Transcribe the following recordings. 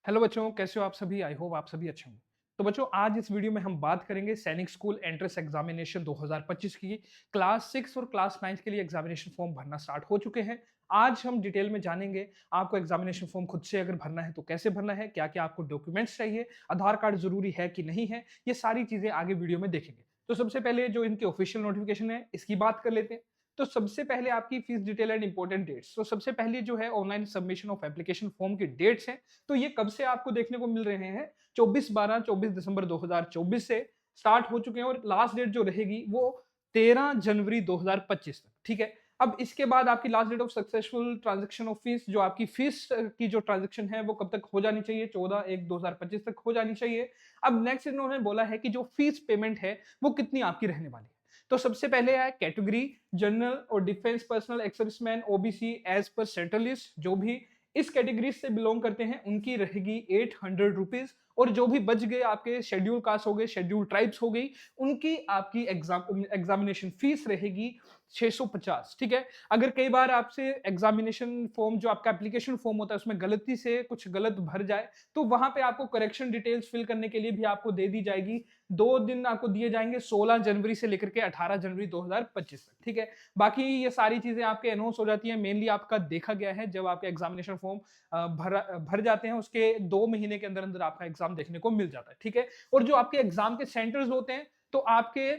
Hello बच्चों, कैसे हो आप सभी? आई होप आप सभी अच्छे होंगे। तो बच्चों, आज इस वीडियो में हम बात करेंगे सैनिक स्कूल एंट्रेंस एग्जामिनेशन 2025 की। क्लास 6 और क्लास 9 के लिए एग्जामिनेशन फॉर्म भरना स्टार्ट हो चुके हैं। आज हम डिटेल में जानेंगे आपको एग्जामिनेशन फॉर्म खुद से अगर भरना है तो कैसे भरना है, क्या-क्या आपको डॉक्यूमेंट्स चाहिए, आधार कार्ड जरूरी है कि नहीं है, ये सारी चीजें आगे वीडियो में देखेंगे। तो सबसे पहले जो इनके ऑफिशियल नोटिफिकेशन है, इसकी बात कर लेते हैं। तो सबसे पहले आपकी fees detail and important dates. तो सबसे पहले जो है online submission of application form की डेट्स हैं। तो ये कब से आपको देखने को मिल रहे हैं? 24 दिसंबर 2024 से स्टार्ट हो चुके हैं और लास्ट डेट जो रहेगी वो 13 जनवरी 2025 तक। ठीक है। अब इसके बाद आपकी last date of successful transaction of fees, जो आपकी फीस की जो ट्रांजैक्शन है वो कब तक हो जानी चाहिए? 14/1/2025 तक हो जानी चाहिए। अब नेक्स्ट इन्होंने बोला है कि जो फीस पेमेंट है वो कितनी आपकी रहने वाली है। तो सबसे पहले है कैटेगरी जनरल और defence personnel ex serviceman OBC as per central list. जो भी इस कैटेगरी से बिलोंग करते हैं उनकी रहेगी 800 रुपीज। और जो भी बच गए आपके शेड्यूल कास्ट हो गए, शेड्यूल ट्राइब्स हो गई, उनकी आपकी एग्जामिनेशन फीस रहेगी 650। ठीक है। अगर कई बार आपसे एग्जामिनेशन फॉर्म, जो आपका एप्लीकेशन फॉर्म होता है, उसमें गलती से कुछ गलत भर जाए तो वहां पे आपको करेक्शन डिटेल्स फिल करने के लिए भी आपको दे दी जाएगी। 2 दिन आपको दिए जाएंगे, 16 जनवरी से लेकर के 18 जनवरी 2025 तक। ठीक है। बाकी ये सारी चीजें आपके अनाउंस हो जाती है, मेनली आपका देखा गया है जब आपके एग्जामिनेशन फॉर्म भर जाते हैं, उसके 2 महीने के अंदर अंदर आपका एग्जाम देखने को मिल जाता है। ठीक है। और जो आपके एग्जाम के सेंटर्स होते हैं, तो आपके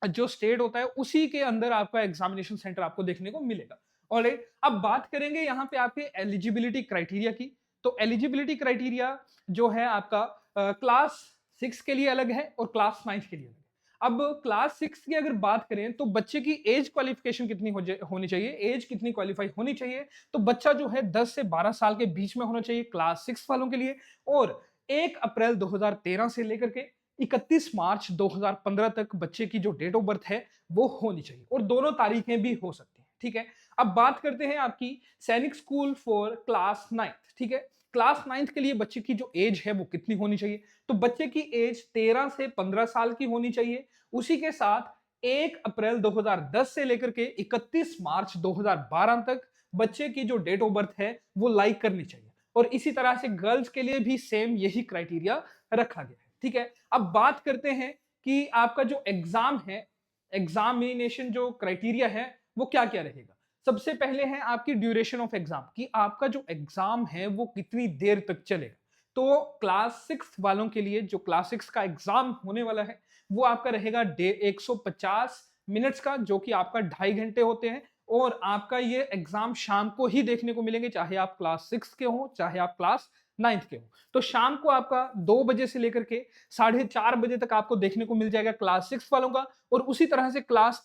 जो स्टेट होता है उसी के अंदर आपका एग्जामिनेशन सेंटर आपको देखने को मिलेगा। ऑलराइट, अब बात करेंगे यहाँ पे आपके एलिजिबिलिटी क्राइटेरिया की। तो एलिजिबिलिटी क्राइटेरिया जो है आपका क्लास 6 के लिए अलग है और क्लास 9 के लिए अलग है। अब क्लास 6 की अगर बात करें तो बच्चे की एज क्वालिफिकेशन कितनी होनी चाहिए, एज कितनी क्वालिफाई होनी चाहिए? तो बच्चा जो है 10 से 12 साल के बीच में होना चाहिए क्लास 6 वालों के लिए। और 1 अप्रैल 2013 से लेकर के 31 मार्च 2015 तक बच्चे की जो डेट ऑफ बर्थ है वो होनी चाहिए, और दोनों तारीखें भी हो सकती हैं। ठीक है। अब बात करते हैं आपकी सैनिक स्कूल फॉर क्लास 9। ठीक है। क्लास 9 के लिए बच्चे की जो एज है वो कितनी होनी चाहिए? तो बच्चे की एज 13 से 15 साल की होनी चाहिए। उसी के साथ 1 अप्रैल 2010 से लेकर के 31 मार्च 2012 तक बच्चे की जो डेट ऑफ बर्थ है वो लाइक करनी चाहिए। और इसी तरह से गर्ल्स के लिए भी सेम यही क्राइटेरिया रखा गया है। ठीक है। अब बात करते हैं कि आपका जो एग्जाम है, एग्जामिनेशन जो क्राइटेरिया है वो क्या क्या रहेगा। सबसे पहले है आपकी ड्यूरेशन ऑफ एग्जाम, कि आपका जो एग्जाम है वो कितनी देर तक चलेगा। तो क्लास 6 वालों के लिए जो क्लास 6 का एग्जाम होने वाला है वो आपका रहेगा 150 मिनट्स का, जो कि आपका 2.5 घंटे होते हैं। और आपका ये एग्जाम शाम को ही देखने को मिलेंगे, चाहे आप क्लास 6 के हो चाहे आप क्लास 9 के हो। तो शाम को आपका 2 बजे से लेकर के 4:30 बजे तक आपको देखने को मिल जाएगा क्लास 6 वालों का। और उसी तरह से क्लास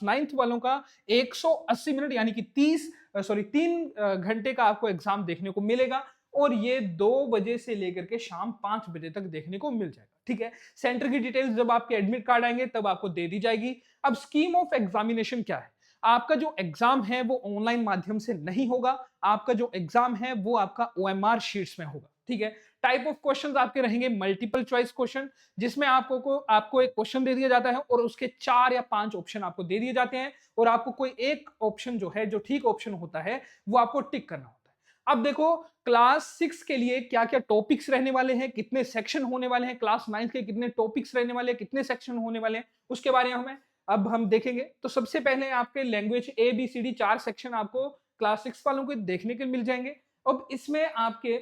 9 वालों का 180 मिनट यानी कि 3 घंटे का आपको एग्जाम देखने को मिलेगा। और ये 2 बजे से लेकर के शाम 5 बजे तक देखने को मिल जाएगा। ठीक है। सेंटर की डिटेल्स जब आपके एडमिट कार्ड आएंगे तब आपको दे दी जाएगी। अब स्कीम ऑफ एग्जामिनेशन क्या है? आपका जो एग्जाम है वो ऑनलाइन माध्यम से नहीं होगा। आपका जो एग्जाम है वो आपका ओएमआर शीट्स में होगा। ठीक है। टाइप ऑफ क्वेश्चंस आपके रहेंगे मल्टीपल चॉइस क्वेश्चन, जिसमें आपको एक क्वेश्चन दे दिया जाता है और उसके 4 या 5 ऑप्शन आपको दे दिए जाते हैं, और आपको कोई एक ऑप्शन जो है, जो ठीक ऑप्शन होता है, वो आपको टिक करना होता है। अब देखो, क्लास 6 के लिए क्या क्या टॉपिक्स रहने वाले हैं, कितने सेक्शन होने वाले हैं, क्लास 9 के कितने टॉपिक्स रहने वाले हैं, कितने सेक्शन होने वाले हैं, उसके बारे में हमें अब हम देखेंगे। तो सबसे पहले आपके लैंग्वेज ABCD 4 सेक्शन आपको क्लास 6 वालों को देखने के मिल जाएंगे। अब इसमें आपके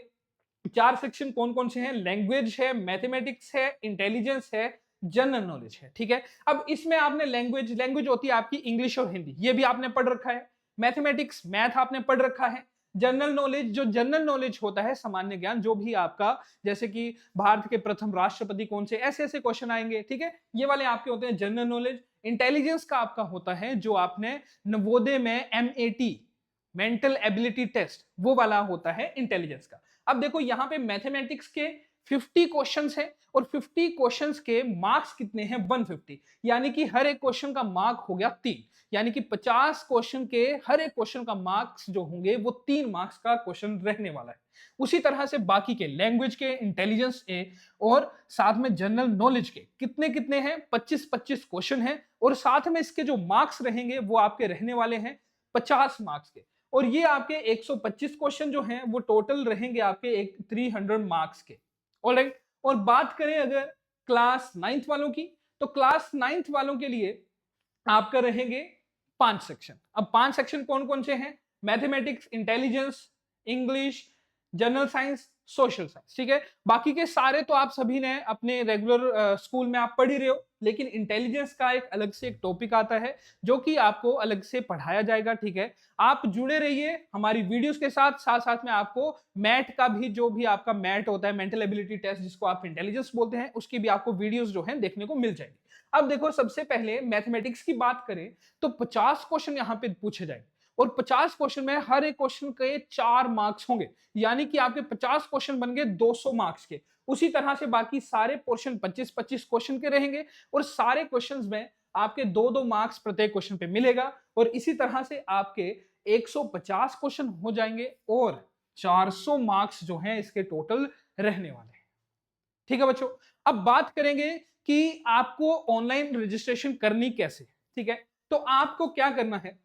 4 सेक्शन कौन कौन से हैं? लैंग्वेज है, मैथमेटिक्स है, इंटेलिजेंस है, जनरल नॉलेज है। ठीक है। अब इसमें आपने लैंग्वेज होती है आपकी इंग्लिश और हिंदी, ये भी आपने पढ़ रखा है। मैथमेटिक्स, मैथ आपने पढ़ रखा है। जनरल नॉलेज होता है सामान्य ज्ञान, जो भी आपका, जैसे कि भारत के प्रथम राष्ट्रपति कौन से, ऐसे ऐसे क्वेश्चन आएंगे। ठीक है। ये वाले आपके होते हैं जनरल नॉलेज। इंटेलिजेंस का आपका होता है जो आपने नवोदय में MAT, मेंटल एबिलिटी टेस्ट, वो वाला होता है इंटेलिजेंस का। अब देखो, यहां पे मैथमेटिक्स के 50 क्वेश्चंस हैं, और 50 क्वेश्चंस के मार्क्स कितने हैं? 150। यानी कि हर एक क्वेश्चन का मार्क हो गया 3, यानी कि 50 क्वेश्चन के हर एक क्वेश्चन का मार्क्स जो होंगे वो 3 मार्क्स का क्वेश्चन रहने वाला है। उसी तरह से बाकी के लैंग्वेज के, इंटेलिजेंस के और साथ में जनरल नॉलेज के कितने कितने हैं? 25-25 क्वेश्चन हैं, और साथ में इसके जो मार्क्स रहेंगे वो आपके रहने वाले हैं 50 मार्क्स के। और ये आपके 125 क्वेश्चन जो हैं वो टोटल रहेंगे आपके 300 मार्क्स के। ऑलराइट, और बात करें अगर क्लास 9th वालों की, तो क्लास 9th वालों के लिए आपका रहेंगे 5 सेक्शन। अब 5 सेक्शन कौन कौन से हैं? Mathematics, intelligence, English, general science, social science, ठीक है। बाकी के सारे तो आप सभी ने अपने रेगुलर स्कूल में आप पढ़ ही रहे हो, लेकिन इंटेलिजेंस का एक अलग से एक टॉपिक आता है जो कि आपको अलग से पढ़ाया जाएगा, ठीक है। आप जुड़े रहिए हमारी वीडियोस के साथ, साथ साथ में आपको मैथ का भी, जो भी आपका मैथ होता है, मेंटल एबिलिटी टेस्ट जिसको आप इंटेलिजेंस बोलते हैं, उसकी भी आपको वीडियोस जो है देखने को मिल जाएगी। अब देखो, सबसे पहले मैथमेटिक्स की बात करें तो 50 क्वेश्चन यहाँ पे पूछे जाएंगे, और 50 क्वेश्चन में हर एक क्वेश्चन के 4 मार्क्स होंगे, यानी कि आपके 50 क्वेश्चन बन गए 200 मार्क्स के। उसी तरह से बाकी सारे पोर्शन 25-25 क्वेश्चन के रहेंगे, और सारे क्वेश्चंस में आपके 2-2 मार्क्स प्रत्येक क्वेश्चन पे मिलेगा, और इसी तरह से आपके 150 क्वेश्चन हो जाएंगे, और 400 मार्क्स जो हैं इसके टोटल रहने वाले हैं। ठीक है बच्चों, अब बात करेंगे कि आपको ऑनलाइन रजिस्ट्रेशन करनी कैसे। ठीक है, तो आपको क्या करना है,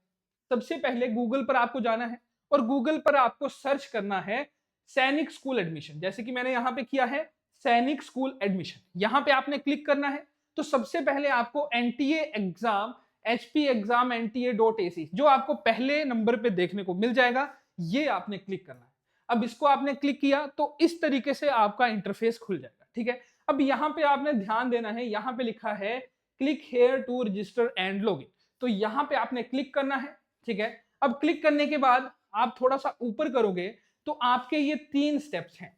सबसे पहले गूगल पर आपको जाना है, और गूगल पर आपको सर्च करना है सैनिक स्कूल एडमिशन। जैसे कि मैंने यहां पे किया है सैनिक स्कूल एडमिशन, यहां पे आपने क्लिक करना है। तो सबसे पहले आपको NTA exam, HP exam nta.ac जो आपको पहले नंबर पे देखने को मिल जाएगा, ये आपने क्लिक करना है। अब इसको आपने क्लिक किया तो इस तरीके से आपका इंटरफेस खुल जाएगा। ठीक है, अब यहां पे आपने ध्यान देना है, यहां पे लिखा है click here to register and login, तो यहां पे आपने क्लिक करना है। ठीक है, अब क्लिक करने के बाद आप थोड़ा सा ऊपर करोगे तो आपके ये 3 स्टेप्स हैं।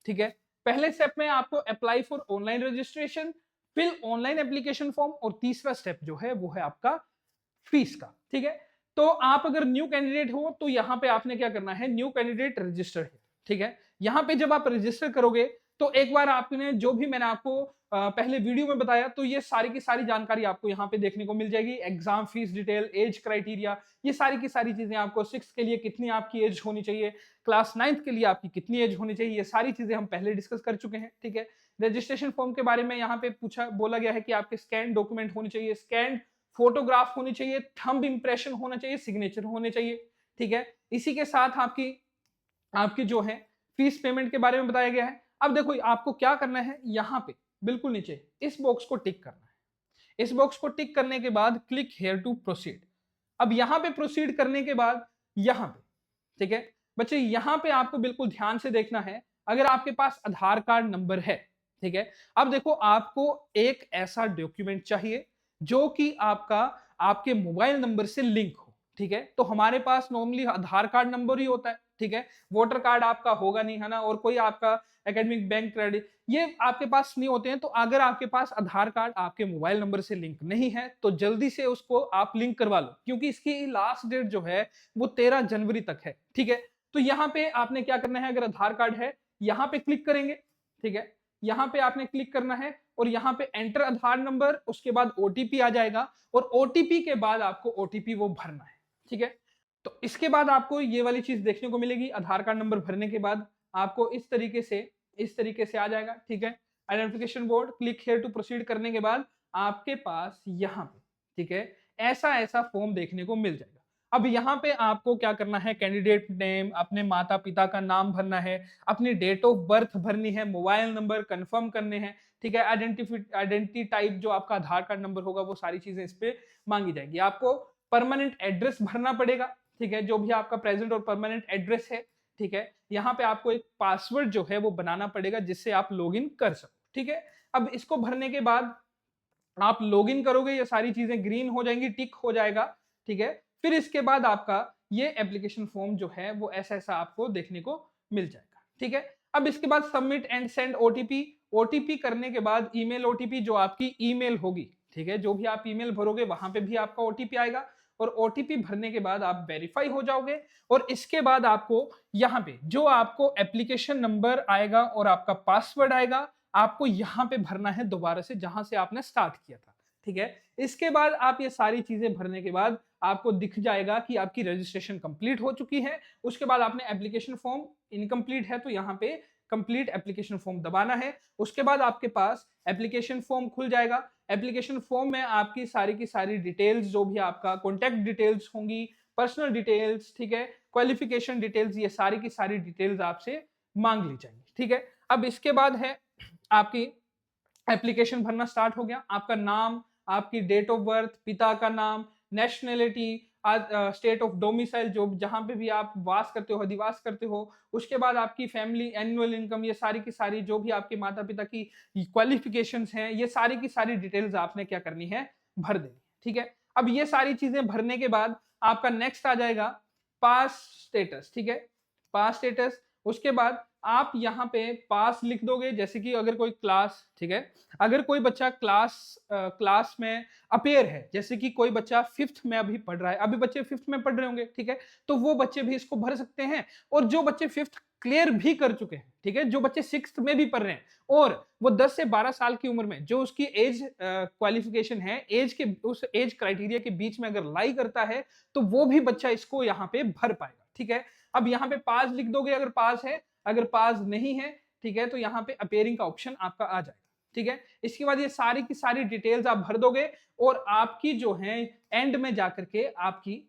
ठीक है, पहले स्टेप में आपको apply for online registration, fill online application form, और तीसरा स्टेप जो है वो है आपका फीस का। ठीक है, तो आप अगर न्यू कैंडिडेट हो तो यहां पे आपने क्या करना है, न्यू कैंडिडेट रजिस्टर है। ठीक है, यहां पे जब आप रजिस्टर करोगे तो एक बार आपने जो भी मैंने आपको पहले वीडियो में बताया, तो ये सारी की सारी जानकारी आपको यहाँ पे देखने को मिल जाएगी। Exam fees detail, age criteria, ये सारी की सारी चीजें आपको 6 के लिए कितनी आपकी एज होनी चाहिए, क्लास 9th के लिए आपकी कितनी एज होनी चाहिए, ये सारी चीजें हम पहले डिस्कस कर चुके हैं। ठीक है, रजिस्ट्रेशन फॉर्म के बारे में यहाँ पे बोला गया है कि आपके स्कैन डॉक्यूमेंट होने चाहिए, स्कैन फोटोग्राफ होनी चाहिए, थंब इंप्रेशन होना चाहिए, सिग्नेचर होने चाहिए। ठीक है, इसी के साथ आपकी आपकी जो है फीस पेमेंट के बारे में बताया गया है। अब देखो आपको क्या करना है, यहां पे बिल्कुल नीचे इस बॉक्स को टिक करना है। इस बॉक्स को टिक करने के बाद क्लिक हेयर टू प्रोसीड। अब यहां पे प्रोसीड करने के बाद यहां पे, ठीक है बच्चे, यहां पे आपको बिल्कुल ध्यान से देखना है, अगर आपके पास आधार कार्ड नंबर है। ठीक है, अब देखो आपको एक ऐसा डॉक्यूमेंट चाहिए जो कि आपका आपके मोबाइल नंबर से लिंक हो। ठीक है, तो हमारे पास नॉर्मली आधार कार्ड नंबर ही होता है। ठीक है, वोटर कार्ड आपका होगा नहीं, है ना, और कोई आपका एकेडमिक बैंक क्रेडिट ये आपके पास नहीं होते हैं। तो अगर आपके पास आधार कार्ड आपके मोबाइल नंबर से लिंक नहीं है तो जल्दी से उसको आप लिंक करवा लो, क्योंकि इसकी लास्ट डेट जो है वो 13 जनवरी तक है। ठीक है, तो यहाँ पे आपने क्या करना है, अगर आधार कार्ड है यहाँ पे क्लिक करेंगे। ठीक है, यहाँ पे आपने क्लिक करना है, और यहाँ पे एंटर आधार नंबर, उसके बाद ओटीपी आ जाएगा, और ओटीपी के बाद आपको ओटीपी वो भरना है। ठीक है, तो इसके बाद आपको ये वाली चीज देखने को मिलेगी, आधार कार्ड नंबर भरने के बाद आपको इस तरीके से आ जाएगा। ठीक है, identification board, click here to proceed करने के बाद आपके पास यहाँ पे, ठीक है, ऐसा ऐसा फॉर्म देखने को मिल जाएगा। अब यहाँ पे आपको क्या करना है, कैंडिडेट नेम, अपने माता पिता का नाम भरना है, अपनी डेट ऑफ बर्थ भरनी है, मोबाइल नंबर कंफर्म करने हैं। ठीक है, आइडेंटिटी टाइप जो आपका आधार कार्ड नंबर होगा वो सारी चीजें इस पे मांगी जाएगी। आपको परमानेंट एड्रेस भरना पड़ेगा। ठीक है, जो भी आपका प्रेजेंट और परमानेंट एड्रेस है। ठीक है, यहाँ पे आपको एक पासवर्ड जो है वो बनाना पड़ेगा जिससे आप लॉगिन कर सको। ठीक है, अब इसको भरने के बाद आप लॉगिन करोगे, ये सारी चीजें ग्रीन हो जाएंगी, टिक हो जाएगा। ठीक है, फिर इसके बाद आपका ये एप्लीकेशन फॉर्म जो है वो ऐसा ऐसा आपको देखने को मिल जाएगा। ठीक है, अब इसके बाद submit and send OTP. OTP करने के बाद ईमेल ओटीपी जो आपकी ईमेल होगी, ठीक है, जो भी आप ईमेल भरोगे वहां पे भी आपका ओटीपी आएगा, और ओटीपी भरने के बाद आप वेरीफाई हो जाओगे। और इसके बाद आपको यहाँ पे जो आपको एप्लीकेशन नंबर आएगा और आपका पासवर्ड आएगा, आपको यहाँ पे भरना है दोबारा से जहां से आपने स्टार्ट किया था। ठीक है, इसके बाद आप ये सारी चीजें भरने के बाद आपको दिख जाएगा कि आपकी रजिस्ट्रेशन कंप्लीट हो चुकी है। उसके बाद आपने एप्लीकेशन फॉर्म इनकम्प्लीट है तो यहाँ पे कंप्लीट एप्लीकेशन फॉर्म दबाना है। उसके बाद आपके पास एप्लीकेशन फॉर्म खुल जाएगा। एप्लीकेशन फॉर्म में आपकी सारी की सारी डिटेल्स, जो भी आपका कॉन्टैक्ट डिटेल्स होंगी, पर्सनल डिटेल्स, ठीक है, क्वालिफिकेशन डिटेल्स, ये सारी की सारी डिटेल्स आपसे मांग ली जाएंगी, ठीक है। अब इसके बाद है आपकी एप्लीकेशन भरना स्टार्ट हो गया। आपका नाम, आपकी डेट ऑफ बर्थ, पिता का नाम, नेशनैलिटी, स्टेट ऑफ डोमिसाइल, जो जहाँ पे भी आप वास करते हो, अधिवास करते हो, उसके बाद आपकी फैमिली, एनुअल इनकम, ये सारी की सारी जो भी आपके माता-पिता की क्वालिफिकेशंस हैं, ये सारी की सारी डिटेल्स आपने क्या करनी है, भर देनी है, ठीक है। अब ये सारी चीज़ें भरने के बाद आपका नेक्स्ट आ जाएगा पास स्टेटस, ठीक है। पास स्टेटस, उसके बाद आप यहाँ पे पास लिख दोगे, जैसे कि अगर कोई क्लास, ठीक है, अगर कोई बच्चा क्लास में अपेयर है, जैसे कि कोई बच्चा 5th में अभी पढ़ रहा है, अभी बच्चे 5th में पढ़ रहे होंगे, ठीक है, तो वो बच्चे भी इसको भर सकते हैं। और जो बच्चे 5th क्लियर भी कर चुके हैं, ठीक है, जो बच्चे 6th में भी पढ़ रहे हैं और वो 10 से 12 साल की उम्र में जो उसकी एज क्वालिफिकेशन है, उस एज क्राइटेरिया के बीच में अगर लाई करता है, तो वो भी बच्चा इसको यहाँ पे भर पाएगा, ठीक है। अब यहाँ पे पास लिख दोगे अगर पास है, अगर पास नहीं है, ठीक है, तो यहाँ पे अपेयरिंग का ऑप्शन आपका आ जाएगा, ठीक है। इसके बाद ये सारी की सारी डिटेल्स आप भर दोगे और आपकी जो है एंड में जाकर के आपकी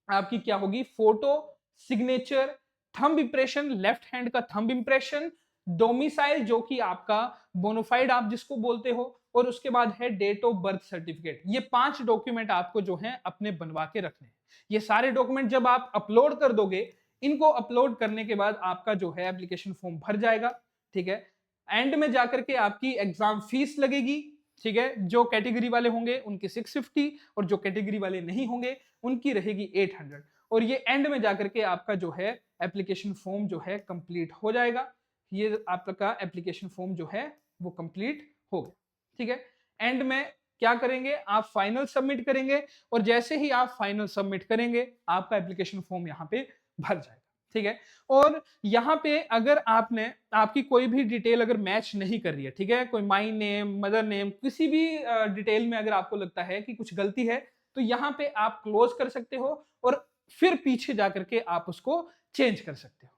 आपकी क्या होगी, photo, signature, thumb impression, left hand का थंब इंप्रेशन, डोमिसाइल जो कि आपका बोनाफाइड आप जिसको बोलते हो, और उसके बाद है डेट ऑफ बर्थ सर्टिफिकेट। ये 5 डॉक्यूमेंट आपको जो है अपने बनवा के रखने हैं। ये सारे डॉक्यूमेंट जब आप अपलोड कर दोगे, इनको अपलोड करने के बाद आपका जो है एप्लीकेशन फॉर्म भर जाएगा, ठीक है। एंड में जाकर के आपकी एग्जाम फीस लगेगी, ठीक है। जो कैटेगरी वाले होंगे उनकी 650 और जो कैटेगरी वाले नहीं होंगे उनकी रहेगी 800। और ये एंड में जाकर के आपका जो है एप्लीकेशन फॉर्म जो है कंप्लीट हो जाएगा। ये आपका एप्लीकेशन फॉर्म जो है वो कंप्लीट हो गया, ठीक है। एंड में क्या करेंगे, आप फाइनल सबमिट करेंगे और जैसे ही आप फाइनल सबमिट करेंगे आपका एप्लीकेशन फॉर्म यहाँ पे भर जाएगा, ठीक है। और यहाँ पे अगर आपने आपकी कोई भी डिटेल अगर मैच नहीं कर रही है, ठीक है, कोई माई नेम, मदर नेम, किसी भी डिटेल में अगर आपको लगता है कि कुछ गलती है, तो यहाँ पे आप क्लोज कर सकते हो और फिर पीछे जाकर के आप उसको चेंज कर सकते हो,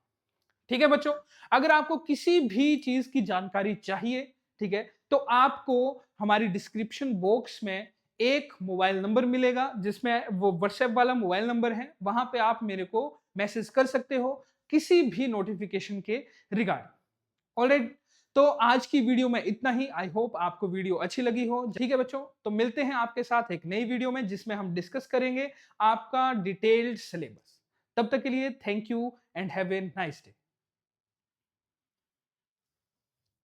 ठीक है बच्चों। अगर आपको किसी भी चीज की जानकारी चाहिए, ठीक है, तो आपको हमारी डिस्क्रिप्शन बॉक्स में एक मोबाइल नंबर मिलेगा जिसमें वो व्हाट्सएप वाला मोबाइल नंबर है, वहां पे आप मेरे को मैसेज कर सकते हो किसी भी नोटिफिकेशन के रिगार्डिंग। ऑलराइट, तो आज की वीडियो में इतना ही। आई होप आपको वीडियो अच्छी लगी हो, ठीक है बच्चों। तो मिलते हैं आपके साथ एक नई वीडियो में जिसमें हम डिस्कस करेंगे आपका डिटेल्ड सिलेबस। तब तक के लिए thank you and have a nice day.